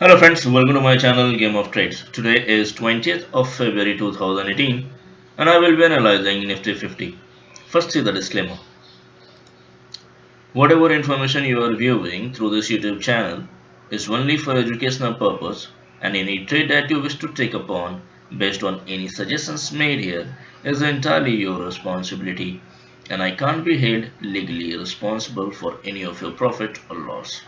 Hello friends, welcome to my channel Game of Trades. Today is 20th of February 2018 and I will be analyzing Nifty 50. First see the disclaimer. Whatever information you are viewing through this YouTube channel is only for educational purpose and any trade that you wish to take upon based on any suggestions made here is entirely your responsibility and I can't be held legally responsible for any of your profit or loss.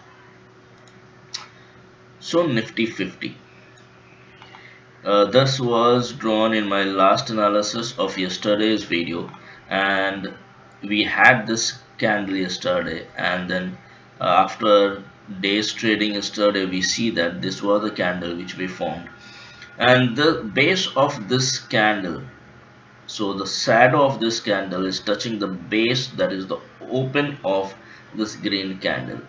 So Nifty 50. This was drawn in my last analysis of yesterday's video, and we had this candle yesterday, and then after days trading yesterday we see that this was the candle which we formed, and the base of this candle, so the shadow of this candle is touching the base, that is the open of this green candle.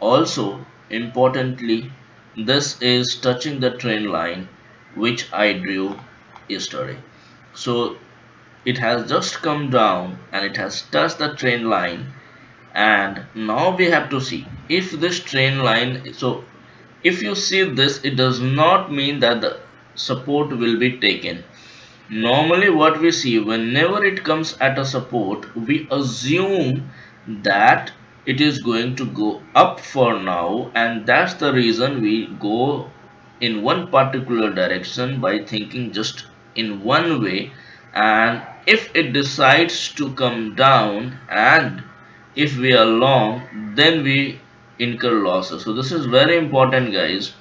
Also, importantly, this is touching the trend line which I drew yesterday. So it has just come down and it has touched the trend line, and now we have to see if this trend line, so if you see this, it does not mean that the support will be taken. Normally what we see, whenever it comes at a support, we assume that it is going to go up for now, and that's the reason we go in one particular direction by thinking just in one way. And if it decides to come down and if we are long, then we incur losses. So this is very important, guys,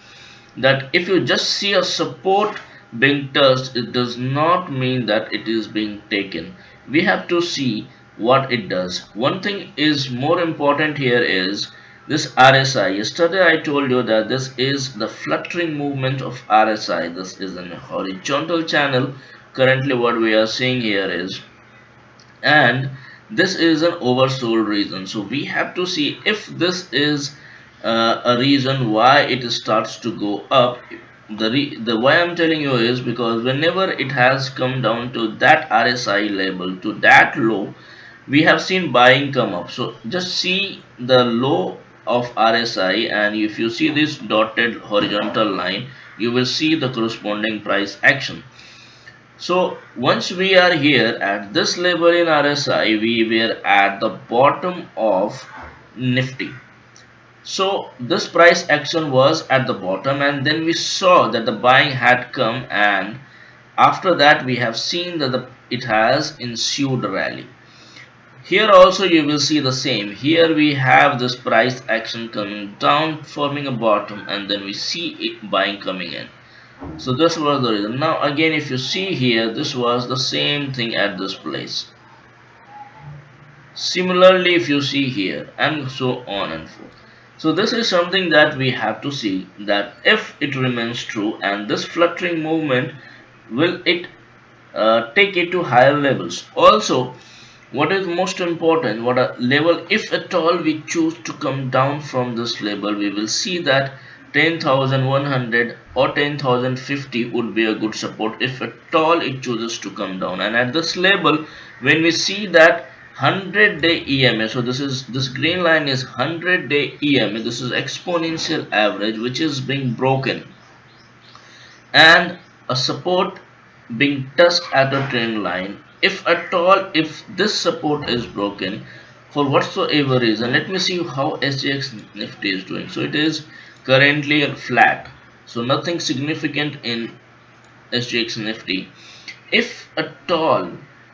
that if you just see a support being touched, it does not mean that it is being taken. We have to see what it does. One thing is more important here is this RSI. Yesterday I told you that this is the fluttering movement of RSI. This is a horizontal channel. Currently what we are seeing here is, and this is an oversold reason, so we have to see if this is a reason why it starts to go up. The why I'm telling you is because whenever it has come down to that RSI level, to that low, we have seen buying come up. So just see the low of RSI, and if you see this dotted horizontal line, you will see the corresponding price action. So once we are here at this level in RSI, we were at the bottom of Nifty. So this price action was at the bottom, and then we saw that the buying had come, and after that we have seen that it has ensued a rally. Here also you will see the same. Here we have this price action coming down, forming a bottom, and then we see it buying coming in. So this was the reason. Now again, if you see here, this was the same thing at this place. Similarly, if you see here, and so on and forth. So this is something that we have to see, that if it remains true and this fluttering movement, will it take it to higher levels. Also, what is most important, what a level, if at all we choose to come down from this level, we will see that 10,100 or 10,050 would be a good support if at all it chooses to come down. And at this level, when we see that 100-day EMA, so this green line is 100-day EMA, this is exponential average, which is being broken, and a support being touched at a trend line. If at all, if this support is broken for whatsoever reason, let me see how SGX Nifty is doing. So it is currently flat, so nothing significant in SGX Nifty. If at all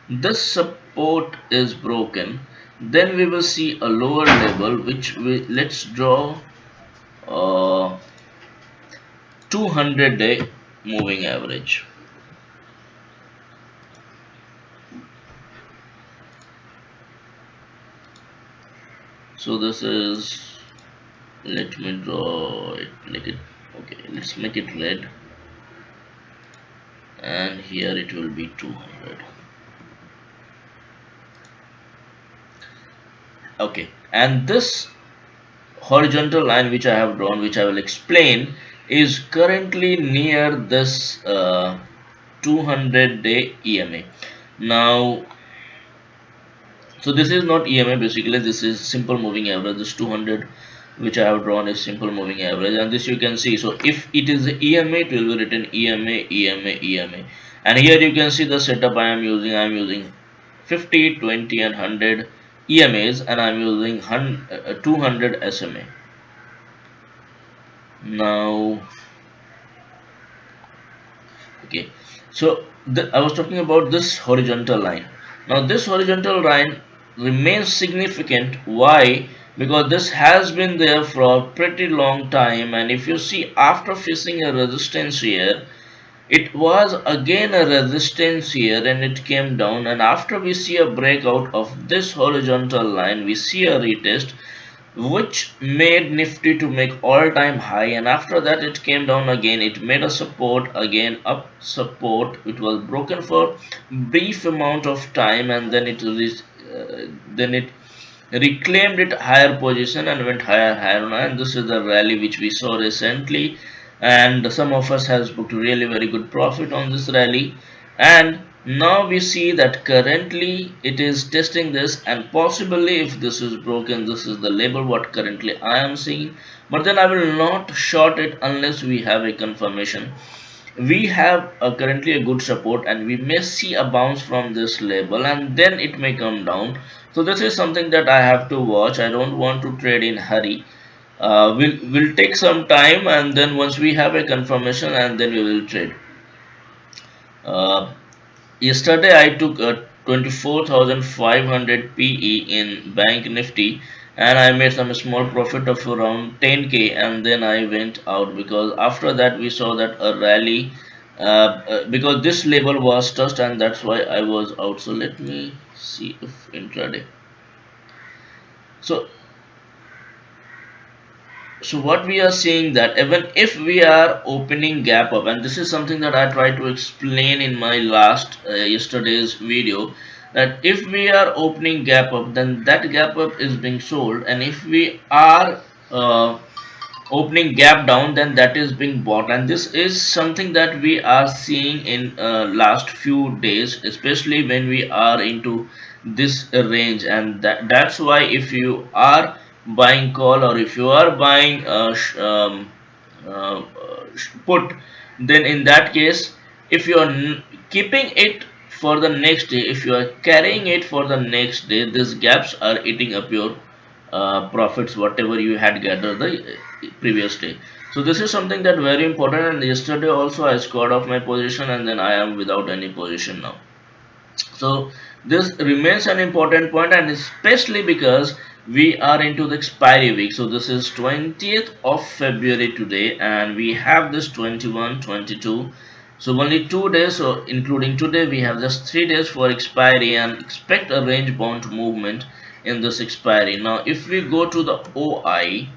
this support is broken, then we will see a lower level, which we, let's draw 200-day moving average. So this is, let me draw it, make it, okay, let's make it red, and here it will be 200. Okay, and this horizontal line which I have drawn, which I will explain, is currently near this 200-day EMA. Now, so this is not EMA, basically this is simple moving average. This 200 which I have drawn is simple moving average, and this you can see. So if it is EMA, it will be written EMA, EMA, EMA, and here you can see the setup I am using. I am using 50, 20, and 100 EMAs, and I am using 200 SMA. Now, okay, so I was talking about this horizontal line. Now this horizontal line remains significant. Why? Because this has been there for a pretty long time, and if you see, after facing a resistance here, it was again a resistance here and it came down, and after we see a breakout of this horizontal line, we see a retest which made Nifty to make all-time high, and after that it came down again. It made a support, again up support. It was broken for brief amount of time, and then it reclaimed it higher position and went higher, higher, and this is the rally which we saw recently, and some of us has booked really very good profit on this rally. And now we see that currently it is testing this, and possibly if this is broken, this is the label what currently I am seeing, but then I will not short it unless we have a confirmation. We have currently a good support, and we may see a bounce from this level, and then it may come down. So this is something that I have to watch. I don't want to trade in hurry. We'll take some time, and then once we have a confirmation, and then we will trade. uh, Yesterday I took a 24,500 PE in Bank Nifty, and I made some small profit of around 10k, and then I went out because after that we saw that a rally, because this level was touched, and that's why I was out. So let me see if intraday. So what we are seeing, that even if we are opening gap up, and this is something that I tried to explain in my last yesterday's video, that if we are opening gap up, then that gap up is being sold, and if we are opening gap down, then that is being bought, and this is something that we are seeing in last few days, especially when we are into this range. And that's why if you are buying call, or if you are buying put, then in that case, if you are keeping it for the next day, if you are carrying it for the next day, these gaps are eating up your profits whatever you had gathered the previous day. So this is something that very important, and yesterday also I scored off my position, and then I am without any position now. So this remains an important point, and especially because we are into the expiry week. So this is 20th of February today, and we have this 21, 22. So only 2 days, so including today, we have just 3 days for expiry, and expect a range bound movement in this expiry. Now if we go to the OI,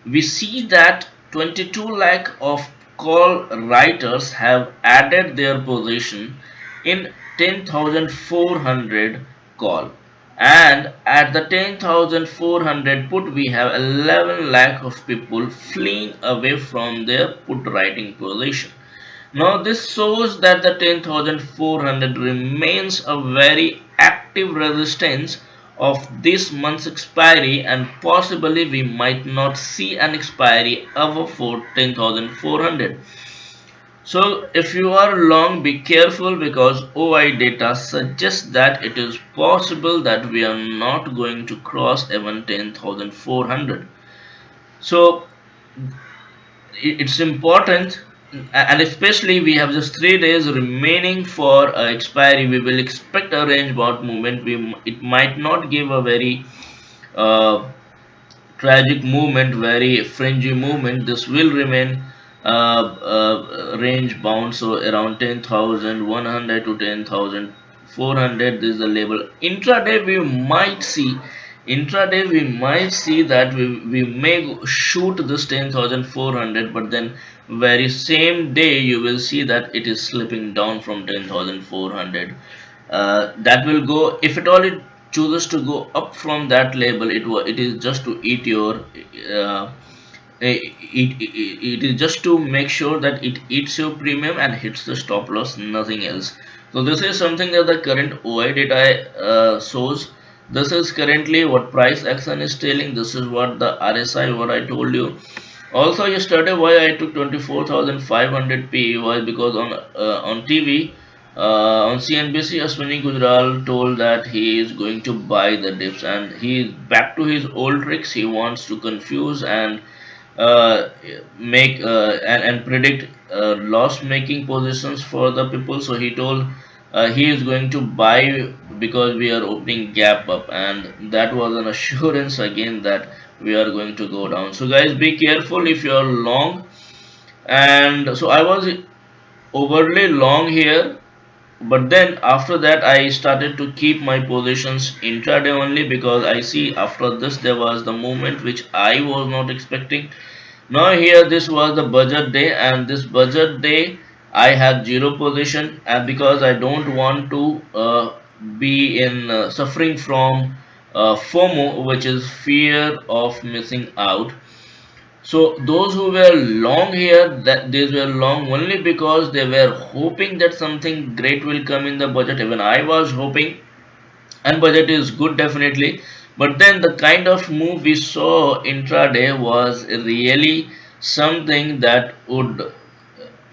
we see that 22 lakh of call writers have added their position in 10,400 call, and at the 10,400 put, we have 11 lakh of people fleeing away from their put writing position. Now this shows that the 10,400 remains a very active resistance of this month's expiry, and possibly we might not see an expiry over for 10,400. So if you are long, be careful, because OI data suggests that it is possible that we are not going to cross even 10,400. So it's important, and especially we have just 3 days remaining for expiry. We will expect a range bound movement. It might not give a very uh, tragic movement, very fringy movement. This will remain range bound, so around 10,100 to 10,400. This is the level. Intraday we might see that we may shoot this 10,400, but then very same day you will see that it is slipping down from 10,400. That will go, if at all it chooses to go up from that level, it is just to eat your it is just to make sure that it eats your premium and hits the stop loss, nothing else. So this is something that the current OI data shows. This is currently what price action is telling. This is what the RSI, what I told you. Also yesterday why I took 24,500 P was because on TV, on CNBC, Ashwini Gujral told that he is going to buy the dips, and he is back to his old tricks. He wants to confuse and uh, make and predict loss making positions for the people. So he told he is going to buy because we are opening gap up, and that was an assurance again that we are going to go down. So guys, be careful if you are long. And so I was overly long here, but then after that I started to keep my positions intraday only, because I see after this there was the movement which I was not expecting. Now here this was the budget day, and this budget day I had zero position, and because I don't want to be in suffering from FOMO, which is fear of missing out. So those who were long here, that these were long only because they were hoping that something great will come in the budget. Even I was hoping, and budget is good definitely, but then the kind of move we saw intraday was really something that would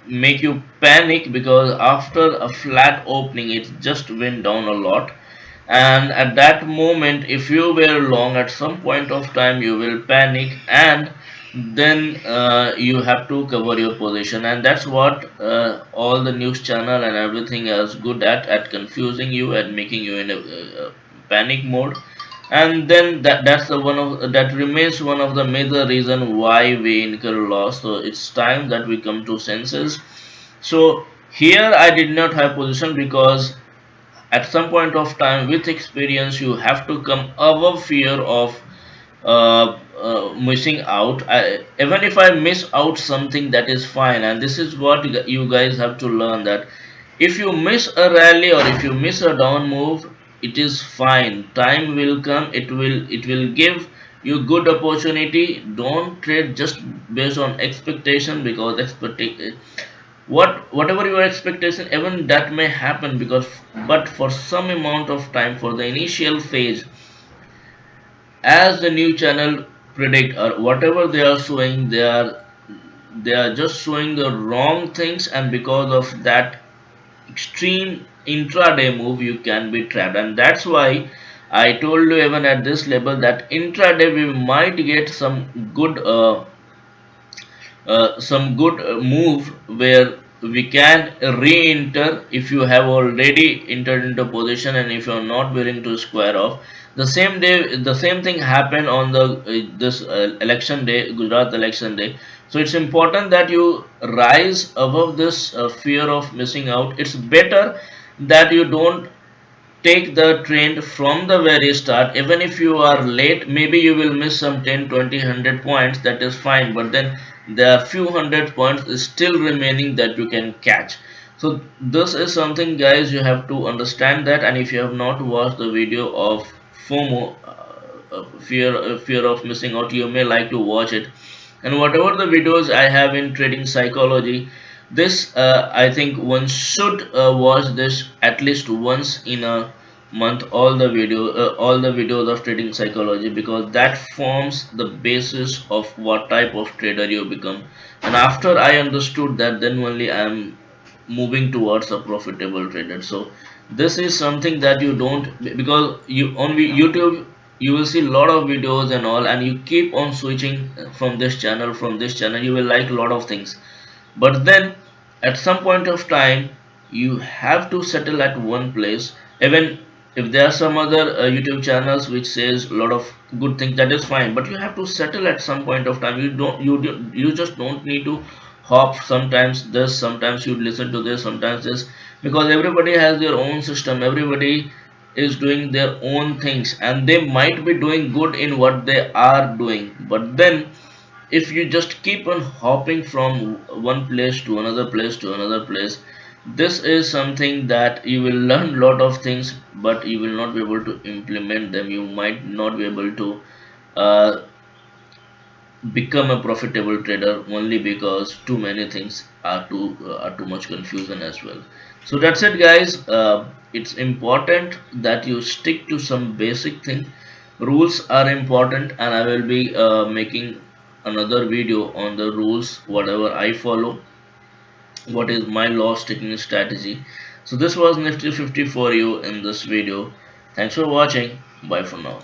make you panic, because after a flat opening it just went down a lot. And at that moment, if you were long, at some point of time you will panic, and then you have to cover your position. And that's what all the news channel and everything is good at confusing you and making you in a panic mode. And then that's the one of that remains one of the major reason why we incur loss. So it's time that we come to senses. So here I did not have position, because at some point of time with experience you have to come above fear of missing out. Even if I miss out something, that is fine, and this is what you guys have to learn, that if you miss a rally or if you miss a down move, it is fine. Time will come, it will give you good opportunity. Don't trade just based on expectation, because whatever your expectation, even that may happen, because but for some amount of time, for the initial phase, as the new channel predict or whatever they are showing, they are just showing the wrong things, and because of that extreme intraday move you can be trapped. And that's why I told you even at this level that intraday we might get some good move where we can re-enter if you have already entered into position, and if you are not willing to square off. The same day, the same thing happened on the this election day, Gujarat election day. So it's important that you rise above this fear of missing out. It's better that you don't take the trend from the very start. Even if you are late, maybe you will miss some 10, 20, 100 points, that is fine, but then there are few hundred points still remaining that you can catch. So this is something guys you have to understand that. And if you have not watched the video of FOMO, fear of missing out, you may like to watch it. And whatever the videos I have in trading psychology, this I think one should watch this at least once in a month, all the videos of trading psychology, because that forms the basis of what type of trader you become. And after I understood that, then only I am moving towards a profitable trader. So this is something that you don't, because you on YouTube you will see a lot of videos and all, and you keep on switching from this channel, you will like a lot of things. But then at some point of time you have to settle at one place. Even if there are some other YouTube channels which says a lot of good things, that is fine, but you have to settle at some point of time. You just don't need to hop sometimes this, sometimes you listen to this, sometimes this, because everybody has their own system, everybody is doing their own things, and they might be doing good in what they are doing. But then if you just keep on hopping from one place to another place to another place, this is something that you will learn a lot of things, but you will not be able to implement them. You might not be able to uh, become a profitable trader, only because too many things are too much confusion as well. So that's it, guys. It's important that you stick to some basic thing. Rules are important, and I will be making another video on the rules, whatever I follow, what is my loss taking strategy. So this was Nifty 50 for you in this video. Thanks for watching. Bye for now.